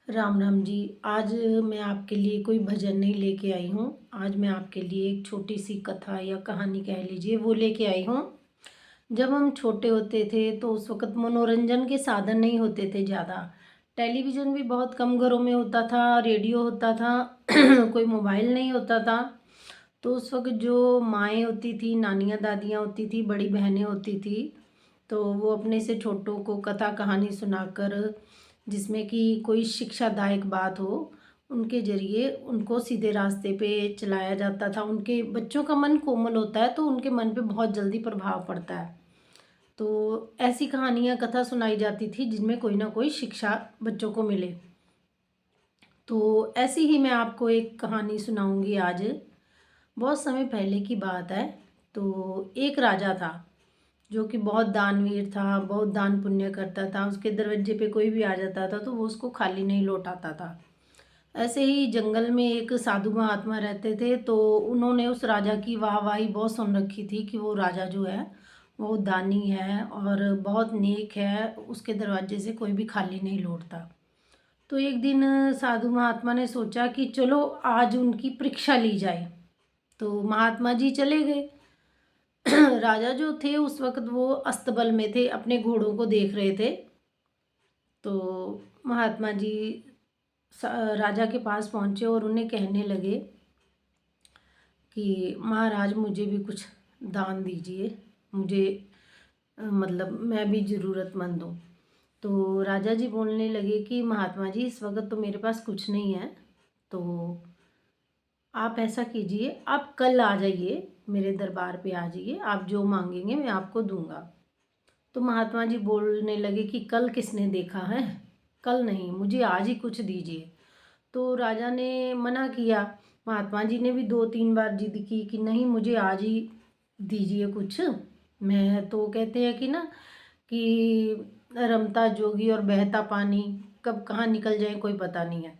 राम राम जी। आज मैं आपके लिए कोई भजन नहीं लेके आई हूँ। आज मैं आपके लिए एक छोटी सी कथा या कहानी कह लीजिए वो लेके आई हूँ। जब हम छोटे होते थे तो उस वक़्त मनोरंजन के साधन नहीं होते थे ज़्यादा। टेलीविज़न भी बहुत कम घरों में होता था, रेडियो होता था, कोई मोबाइल नहीं होता था। तो उस वक़्त जो माएँ होती थी, नानियाँ दादियाँ होती थी, बड़ी बहनें होती थी, तो वो अपने से छोटों को कथा कहानी सुनाकर, जिसमें कि कोई शिक्षादायक बात हो, उनके ज़रिए उनको सीधे रास्ते पे चलाया जाता था। उनके बच्चों का मन कोमल होता है तो उनके मन पे बहुत जल्दी प्रभाव पड़ता है। तो ऐसी कहानियाँ कथा सुनाई जाती थी जिनमें कोई ना कोई शिक्षा बच्चों को मिले। तो ऐसी ही मैं आपको एक कहानी सुनाऊँगी आज। बहुत समय पहले की बात है। तो एक राजा था जो कि बहुत दानवीर था, बहुत दान पुण्य करता था। उसके दरवाजे पे कोई भी आ जाता था तो वो उसको खाली नहीं लौटाता था। ऐसे ही जंगल में एक साधु महात्मा रहते थे, तो उन्होंने उस राजा की वाहवाही बहुत सुन रखी थी कि वो राजा जो है वो दानी है और बहुत नेक है, उसके दरवाजे से कोई भी खाली नहीं लौटता। तो एक दिन साधु महात्मा ने सोचा कि चलो आज उनकी परीक्षा ली जाए। तो महात्मा जी चले गए। राजा जो थे उस वक़्त वो अस्तबल में थे, अपने घोड़ों को देख रहे थे। तो महात्मा जी स राजा के पास पहुँचे और उन्हें कहने लगे कि महाराज मुझे भी कुछ दान दीजिए, मुझे मतलब मैं भी ज़रूरतमंद हूँ। तो राजा जी बोलने लगे कि महात्मा जी इस वक़्त तो मेरे पास कुछ नहीं है, तो आप ऐसा कीजिए, आप कल आ जाइए, मेरे दरबार पे आ जाइए, आप जो माँगेंगे मैं आपको दूँगा। तो महात्मा जी बोलने लगे कि कल किसने देखा है? कल नहीं, मुझे आज ही कुछ दीजिए। तो राजा ने मना किया। महात्मा जी ने भी 2-3 बार ज़िद की कि नहीं मुझे आज ही दीजिए कुछ। मैं तो कहते हैं कि ना कि रमता जोगी और बहता पानी कब कहाँ निकल जाए कोई पता नहीं है।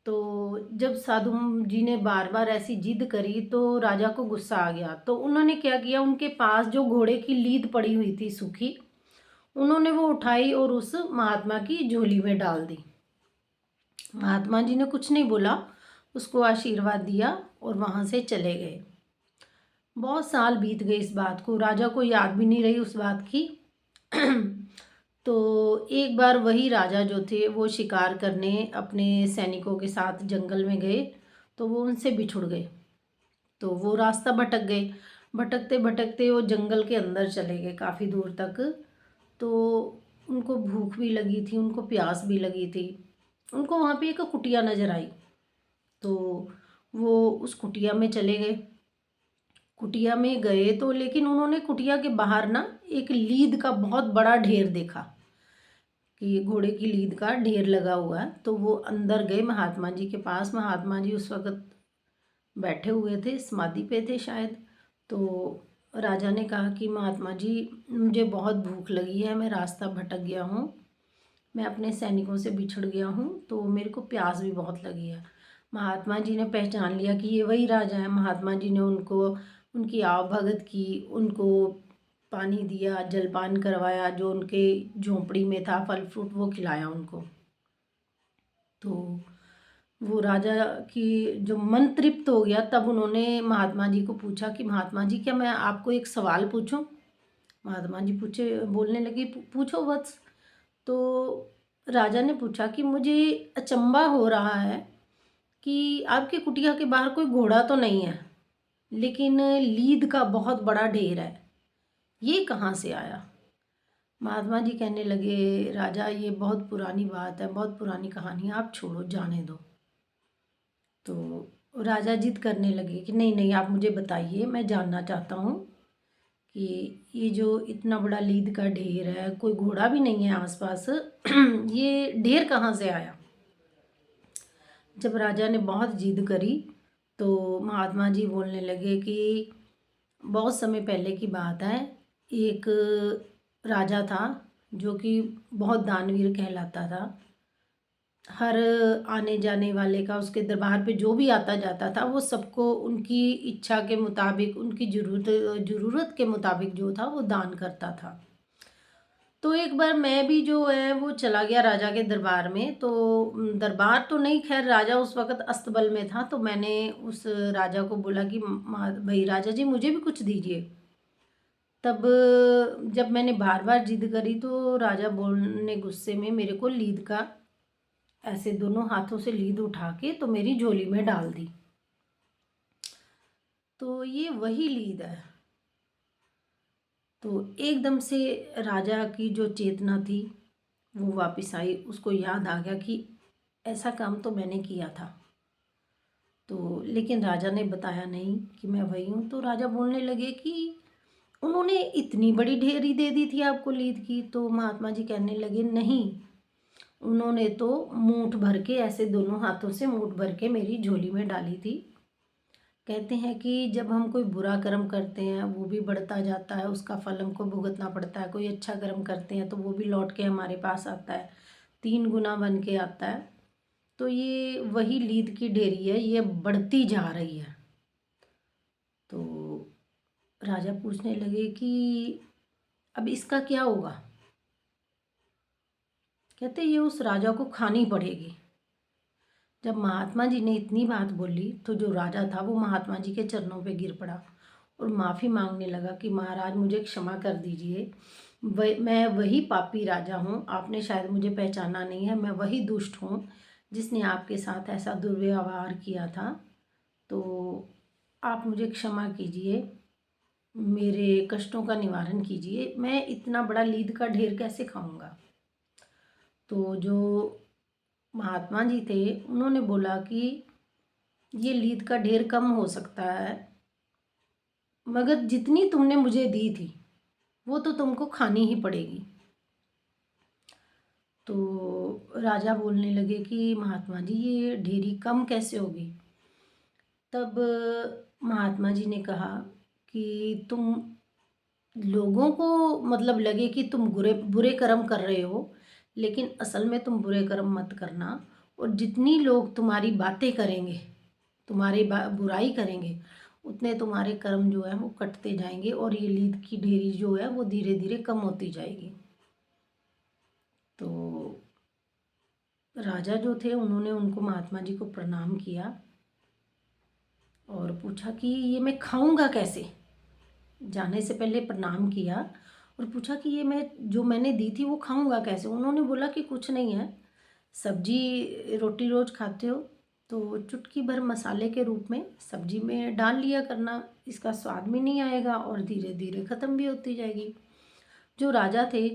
तो जब साधु जी ने बार बार ऐसी जिद करी तो राजा को गुस्सा आ गया। तो उन्होंने क्या किया, उनके पास जो घोड़े की लीद पड़ी हुई थी सूखी, उन्होंने वो उठाई और उस महात्मा की झोली में डाल दी। महात्मा जी ने कुछ नहीं बोला, उसको आशीर्वाद दिया और वहाँ से चले गए। बहुत साल बीत गए इस बात को, राजा को याद भी नहीं रही उस बात की। तो एक बार वही राजा जो थे वो शिकार करने अपने सैनिकों के साथ जंगल में गए, तो वो उनसे बिछुड़ गए। तो वो रास्ता भटक गए। भटकते भटकते वो जंगल के अंदर चले गए काफ़ी दूर तक। तो उनको भूख भी लगी थी, उनको प्यास भी लगी थी। उनको वहाँ पे एक कुटिया नज़र आई। तो वो उस कुटिया में चले गए। कुटिया में गए तो लेकिन उन्होंने कुटिया के बाहर ना एक लीद का बहुत बड़ा ढेर देखा कि घोड़े की लीद का ढेर लगा हुआ है। तो वो अंदर गए महात्मा जी के पास। महात्मा जी उस वक़्त बैठे हुए थे, समाधि पे थे शायद। तो राजा ने कहा कि महात्मा जी मुझे बहुत भूख लगी है, मैं रास्ता भटक गया हूँ, मैं अपने सैनिकों से बिछड़ गया हूँ, तो मेरे को प्यास भी बहुत लगी है। महात्मा जी ने पहचान लिया कि ये वही राजा है। महात्मा जी ने उनको उनकी आवभगत की, उनको पानी दिया, जलपान करवाया, जो उनके झोंपड़ी में था फल फ्रूट वो खिलाया उनको। तो वो राजा की जो मन तृप्त हो गया, तब उन्होंने महात्मा जी को पूछा कि महात्मा जी क्या मैं आपको एक सवाल पूछूं? महात्मा जी पूछे, बोलने लगे पूछो वत्स। तो राजा ने पूछा कि मुझे अचंभा हो रहा है कि आपकी कुटिया के बाहर कोई घोड़ा तो नहीं है, लेकिन लीद का बहुत बड़ा ढेर है, ये कहाँ से आया? महात्मा जी कहने लगे राजा ये बहुत पुरानी बात है, बहुत पुरानी कहानी है, आप छोड़ो जाने दो। तो राजा जिद करने लगे कि नहीं नहीं आप मुझे बताइए, मैं जानना चाहता हूँ कि ये जो इतना बड़ा लीद का ढेर है, कोई घोड़ा भी नहीं है आसपास, ये ढेर कहाँ से आया? जब राजा ने बहुत जिद करी तो महात्मा जी बोलने लगे कि बहुत समय पहले की बात है। एक राजा था जो कि बहुत दानवीर कहलाता था। हर आने जाने वाले का, उसके दरबार पे जो भी आता जाता था वो सबको उनकी इच्छा के मुताबिक, उनकी ज़रूरत ज़रूरत के मुताबिक जो था वो दान करता था। तो एक बार मैं भी जो है वो चला गया राजा के दरबार में। तो दरबार तो नहीं, खैर राजा उस वक़्त अस्तबल में था। तो मैंने उस राजा को बोला कि भई राजा जी मुझे भी कुछ दीजिए। तब जब मैंने बार-बार ज़िद करी तो राजा बोलने गुस्से में मेरे को लीद का ऐसे दोनों हाथों से लीद उठा के तो मेरी झोली में डाल दी। तो ये वही लीद है। तो एकदम से राजा की जो चेतना थी वो वापस आई। उसको याद आ गया कि ऐसा काम तो मैंने किया था। तो लेकिन राजा ने बताया नहीं कि मैं वही हूँ। तो राजा बोलने लगे कि उन्होंने इतनी बड़ी ढेरी दे दी थी आपको लीद की। तो महात्मा जी कहने लगे नहीं, उन्होंने तो मूठ भर के ऐसे दोनों हाथों से मूठ भर के मेरी झोली में डाली थी। कहते हैं कि जब हम कोई बुरा कर्म करते हैं वो भी बढ़ता जाता है, उसका फल हमको भुगतना पड़ता है। कोई अच्छा कर्म करते हैं तो वो भी लौट के हमारे पास आता है, 3 गुना बन के आता है। तो ये वही लीद की ढेरी है, ये बढ़ती जा रही है। तो राजा पूछने लगे कि अब इसका क्या होगा। कहते ये उस राजा को खानी पड़ेगी। जब महात्मा जी ने इतनी बात बोली तो जो राजा था वो महात्मा जी के चरणों पे गिर पड़ा और माफ़ी मांगने लगा कि महाराज मुझे क्षमा कर दीजिए। मैं वही पापी राजा हूँ, आपने शायद मुझे पहचाना नहीं है। मैं वही दुष्ट हूँ जिसने आपके साथ ऐसा दुर्व्यवहार किया था। तो आप मुझे क्षमा कीजिए, मेरे कष्टों का निवारण कीजिए। मैं इतना बड़ा लीद का ढेर कैसे खाऊंगा। तो जो महात्मा जी थे उन्होंने बोला कि ये लीद का ढेर कम हो सकता है, मगर जितनी तुमने मुझे दी थी वो तो तुमको खानी ही पड़ेगी। तो राजा बोलने लगे कि महात्मा जी ये ढेरी कम कैसे होगी। तब महात्मा जी ने कहा कि तुम लोगों को मतलब लगे कि तुम बुरे बुरे कर्म कर रहे हो, लेकिन असल में तुम बुरे कर्म मत करना। और जितनी लोग तुम्हारी बातें करेंगे, तुम्हारी बुराई करेंगे, उतने तुम्हारे कर्म जो है वो कटते जाएंगे और ये लीद की ढेरी जो है वो धीरे धीरे कम होती जाएगी। तो राजा जो थे उन्होंने उनको महात्मा जी को प्रणाम किया और पूछा कि ये मैं खाऊंगा कैसे। जाने से पहले प्रणाम किया और पूछा कि ये मैं जो मैंने दी थी वो खाऊंगा कैसे। उन्होंने बोला कि कुछ नहीं है, सब्जी रोटी रोज़ खाते हो तो चुटकी भर मसाले के रूप में सब्जी में डाल लिया करना, इसका स्वाद भी नहीं आएगा और धीरे धीरे ख़त्म भी होती जाएगी। जो राजा थे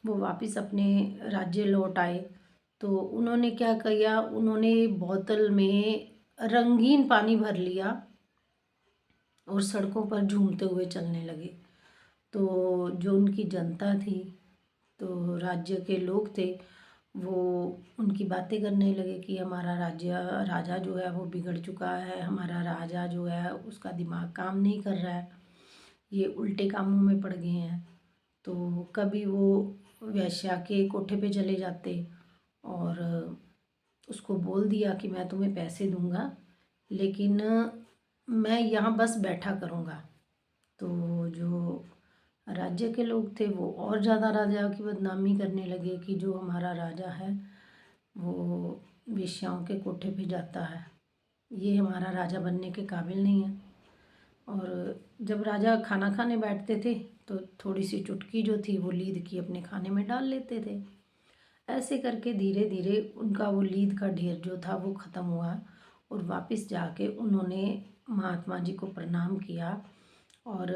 वो वापस अपने राज्य लौट आए। तो उन्होंने क्या किया, उन्होंने बोतल में रंगीन पानी भर लिया और सड़कों पर झूमते हुए चलने लगे। तो जो उनकी जनता थी, तो राज्य के लोग थे, वो उनकी बातें करने लगे कि हमारा राजा जो है वो बिगड़ चुका है, हमारा राजा जो है उसका दिमाग काम नहीं कर रहा है, ये उल्टे कामों में पड़ गए हैं। तो कभी वो वेश्या के कोठे पे चले जाते और उसको बोल दिया कि मैं तुम्हें पैसे दूंगा, लेकिन मैं यहाँ बस बैठा करूँगा। तो जो राज्य के लोग थे वो और ज़्यादा राजा की बदनामी करने लगे कि जो हमारा राजा है वो वेश्याओं के कोठे पे जाता है, ये हमारा राजा बनने के काबिल नहीं है। और जब राजा खाना खाने बैठते थे तो थोड़ी सी चुटकी जो थी वो लीद की अपने खाने में डाल लेते थे। ऐसे करके धीरे धीरे उनका वो लीद का ढेर जो था वो ख़त्म हुआ और वापस जाके उन्होंने महात्मा जी को प्रणाम किया और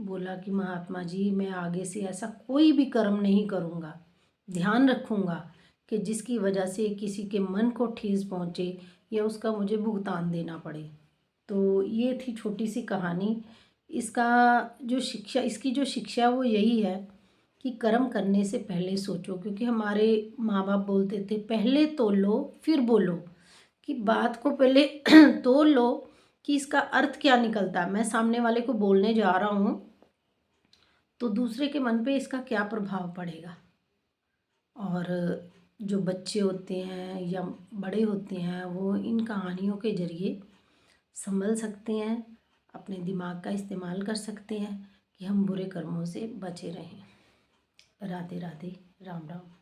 बोला कि महात्मा जी मैं आगे से ऐसा कोई भी कर्म नहीं करूँगा, ध्यान रखूँगा कि जिसकी वजह से किसी के मन को ठेस पहुँचे या उसका मुझे भुगतान देना पड़े। तो ये थी छोटी सी कहानी। इसका इसकी जो शिक्षा वो यही है कि कर्म करने से पहले सोचो, क्योंकि हमारे माँ बाप बोलते थे पहले तोल लो फिर बोलो, कि बात को पहले तोल लो कि इसका अर्थ क्या निकलता है। मैं सामने वाले को बोलने जा रहा हूँ तो दूसरे के मन पे इसका क्या प्रभाव पड़ेगा। और जो बच्चे होते हैं या बड़े होते हैं वो इन कहानियों के ज़रिए संभल सकते हैं, अपने दिमाग का इस्तेमाल कर सकते हैं कि हम बुरे कर्मों से बचे रहें। राधे राधे, राम राम।